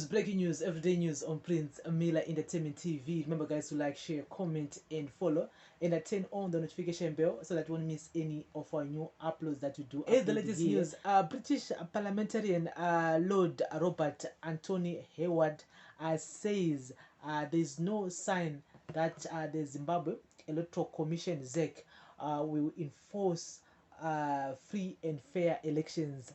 breaking news, everyday news on Prince Miller Entertainment TV. Remember, guys, to like, share, comment, and follow, and turn on the notification bell so that you won't miss any of our new uploads that we do. Here's the latest news. British Parliamentarian Lord Robert Antony Hayward says there's no sign that the Zimbabwe Electoral Commission (ZEC) will enforce free and fair elections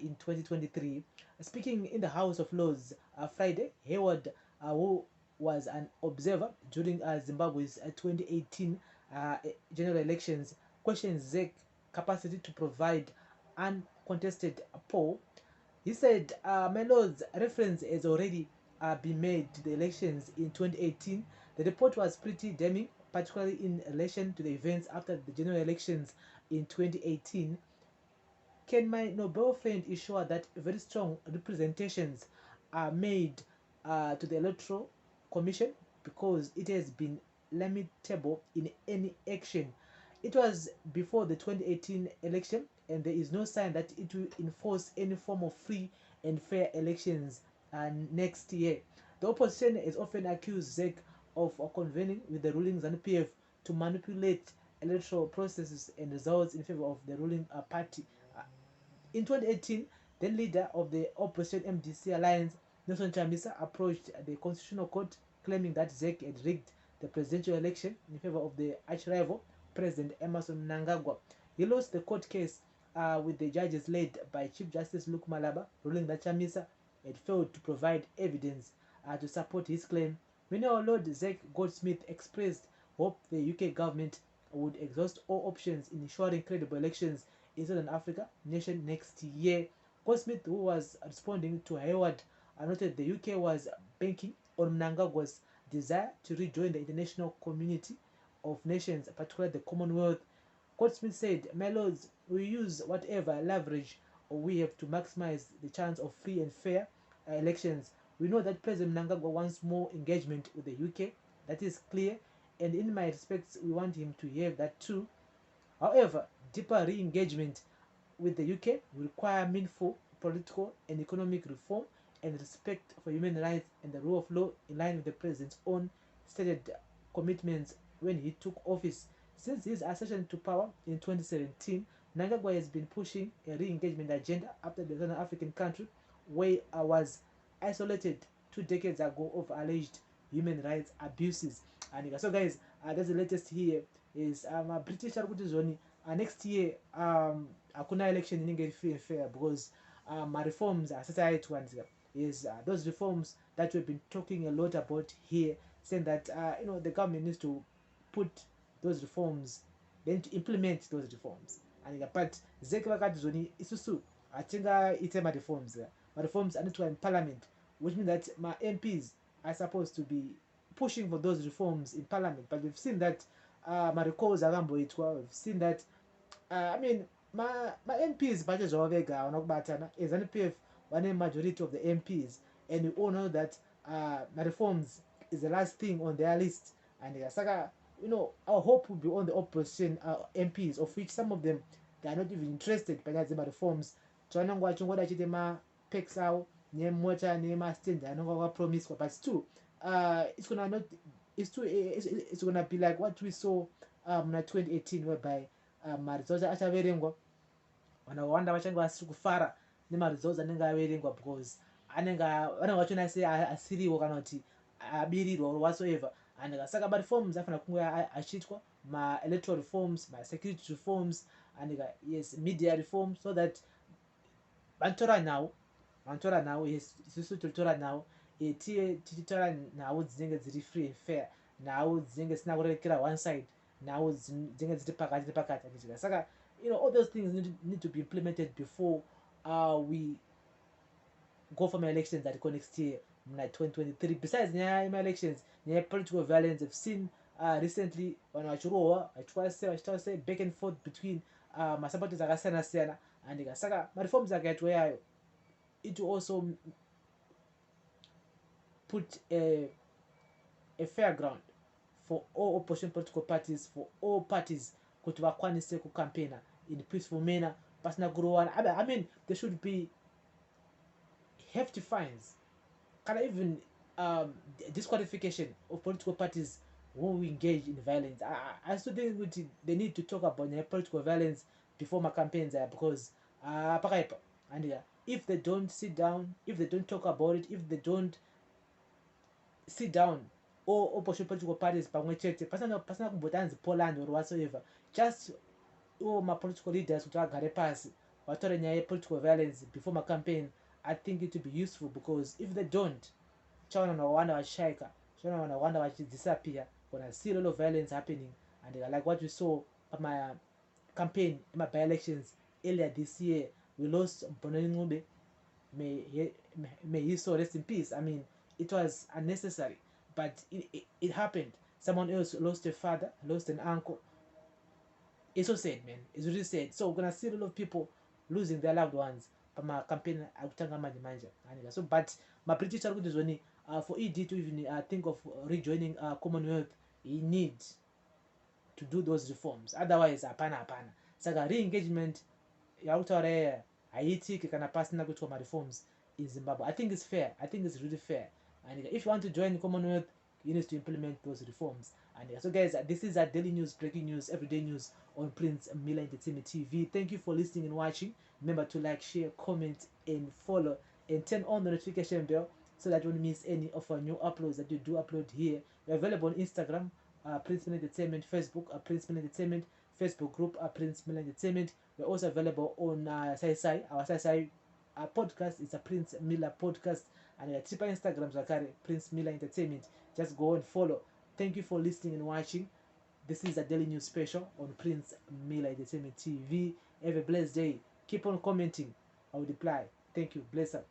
in 2023. Speaking in the House of Lords Friday, Hayward, who was an observer during Zimbabwe's 2018 general elections, questioned ZEC capacity to provide uncontested poll. He said, my lords, reference has already been made to the elections in 2018. The report was pretty damning, particularly in relation to the events after the general elections in 2018. Can my noble friend ensure that very strong representations are made to the Electoral Commission, because it has been lamentable in any action? It was before the 2018 election, and there is no sign that it will enforce any form of free and fair elections next year. The opposition has often accused ZEC of convening with the ruling ZANU-PF to manipulate electoral processes and results in favor of the ruling party. In 2018, the leader of the opposition MDC alliance, Nelson Chamisa, approached the Constitutional Court claiming that ZEC had rigged the presidential election in favor of the arch-rival President Emmerson Mnangagwa. He lost the court case with the judges led by Chief Justice Luke Malaba, ruling that Chamisa had failed to provide evidence to support his claim. Meanwhile, Lord ZEC Goldsmith expressed hope the UK government would exhaust all options in ensuring credible elections in Southern Africa nation next year. Goldsmith, who was responding to Hayward, noted the UK was banking on Mnangagwa's desire to rejoin the international community of nations, particularly the Commonwealth. Goldsmith said, my lords, we use whatever leverage we have to maximize the chance of free and fair elections. We know that President Mnangagwa wants more engagement with the UK. That is clear, and in my respects, we want him to have that too. However, deeper re-engagement with the UK will require meaningful political and economic reform and respect for human rights and the rule of law, in line with the president's own stated commitments when he took office. Since his accession to power in 2017, Mnangagwa has been pushing a re-engagement agenda after the Southern African country, where was isolated 2 decades ago of alleged human rights abuses. And so, guys, that's the latest here. Is British zone next year hakuna election inenge free and fair, because reforms are set to is those reforms that we've been talking a lot about here, saying that the government needs to put those reforms, then to implement those reforms. And but ZEC vakati zoni isusu atinga itema reforms are not in parliament, which means that my MPs are supposed to be pushing for those reforms in parliament. But we've seen that Maricos akamboitwa, we've seen that my MPs budget zvavega vanokubatana as ZANU-PF one majority of the MPs, and we all know that reforms is the last thing on their list. And saka, our hope will be on the opposition MPs, of which some of them, they are not even interested by the reforms. Chanangwa chungoda chite ma pex out nemota nema stand anongwa promise, but still it's gonna be like what we saw in 2018, whereby results achaverengwa vanawanda vachange vasiri kufara nemaresults anenge averengwa, because vanenge vachona sei asiriwo kana kuti abirirwa or whatsoever. And saka reforms afana kunge achiitwa, electoral reforms, security reforms, and yes, media reforms, so that vantora now yes, isusu totora now tichitora nhau dzinenge dziri free and fair, nhau dzinenge dzisina kurekera one side, nhau dzinenge dziri pakati. Saka all those things need to be implemented before we go for my elections that go next year, like 2023. Besides my elections, political violence, I've seen recently when I say back and forth between my supporters akasiyana, and saka reforms akaitwa, it will also put a fair ground for all opposition political parties, for all parties kuti vakwanise kucampaigna in peaceful manner, pasina kurowana. There should be hefty fines even disqualification of political parties who engage in violence. I still think they need to talk about political violence before my campaigns because and if they don't sit down, if they don't talk about it, if they don't sit down, all opposition political parties pamwe chete pasina kumbotanzi Poland or whatsoever, just all my political leaders kuti vagare pasi vatore nyaya yepolitical violence before my campaign. I think it would be useful because if they don't, chawana vanawanda vachishayika, chawana vanawanda vachidisappear. Gonna see a lot of violence happening, and like what we saw at my campaign in my by-elections earlier this year. We lost Bononi Ngube. May he so rest in peace. I mean, it was unnecessary, but it happened. Someone else lost a father, lost an uncle. It's so sad, man. It's really sad. So we're gonna see a lot of people losing their loved ones. But my campaign akutanga manja. So, but my British argument is only for ED to even think of rejoining Commonwealth, he needs to do those reforms. Otherwise, hapana. Saka re-engagement yautaura haitiki kana pasina kuitwa ma-reforms in Zimbabwe. I think it's fair. I think it's really fair. And if you want to join the Commonwealth, you need to implement those reforms. And so guys, this is our daily news, breaking news, everyday news on Prince Miller Entertainment TV. Thank you for listening and watching. Remember to like, share, comment, and follow, and turn on the notification bell so that you don't miss any of our new uploads that we do upload here. We're available on Instagram, Prince Miller Entertainment, Facebook, Prince Miller Entertainment, Facebook group, Prince Miller Entertainment. We're also available on Sai. Our Sai podcast is a Prince Miller podcast, and our cheaper Instagrams are Prince Miller Entertainment. Just go and follow. Thank you for listening and watching. This is a daily news special on Prince Miller Entertainment TV. Have a blessed day. Keep on commenting. I will reply. Thank you. Bless up.